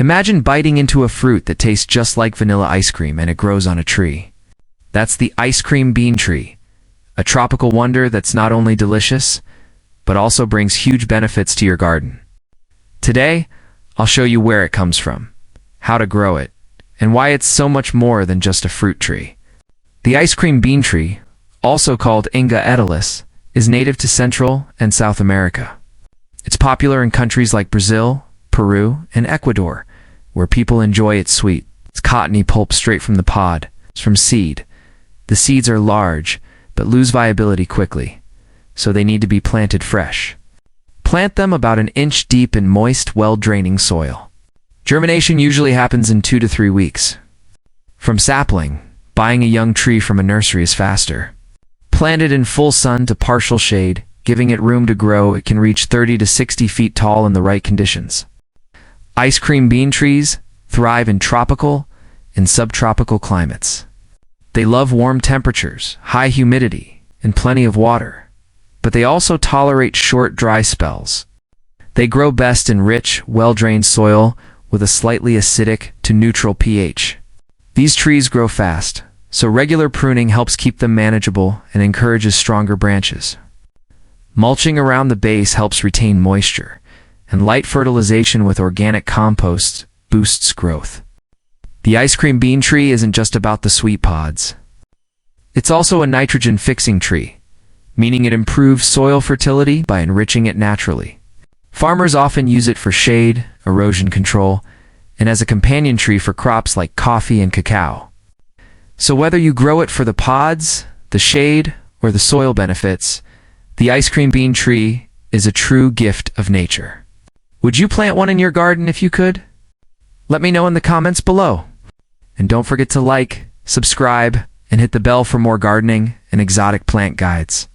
Imagine biting into a fruit that tastes just like vanilla ice cream and it grows on a tree. That's the ice cream bean tree, a tropical wonder that's not only delicious, but also brings huge benefits to your garden. Today, I'll show you where it comes from, how to grow it, and why it's so much more than just a fruit tree. The ice cream bean tree, also called Inga edulis, is native to Central and South America. It's popular in countries like Brazil, Peru, and Ecuador, where people enjoy its sweet, cottony pulp straight from the pod, from seed. The seeds are large, but lose viability quickly, so they need to be planted fresh. Plant them about an inch deep in moist, well-draining soil. Germination usually happens in 2 to 3 weeks. From sapling, buying a young tree from a nursery is faster. Planted in full sun to partial shade, giving it room to grow, it can reach 30 to 60 feet tall in the right conditions. Ice cream bean trees thrive in tropical and subtropical climates. They love warm temperatures, high humidity, and plenty of water, but they also tolerate short, dry spells. They grow best in rich, well-drained soil with a slightly acidic to neutral pH. These trees grow fast, so regular pruning helps keep them manageable and encourages stronger branches. Mulching around the base helps retain moisture, and light fertilization with organic compost boosts growth. The ice cream bean tree isn't just about the sweet pods. It's also a nitrogen-fixing tree, meaning it improves soil fertility by enriching it naturally. Farmers often use it for shade, erosion control, and as a companion tree for crops like coffee and cacao. So whether you grow it for the pods, the shade, or the soil benefits, the ice cream bean tree is a true gift of nature. Would you plant one in your garden if you could? Let me know in the comments below. And don't forget to like, subscribe, and hit the bell for more gardening and exotic plant guides.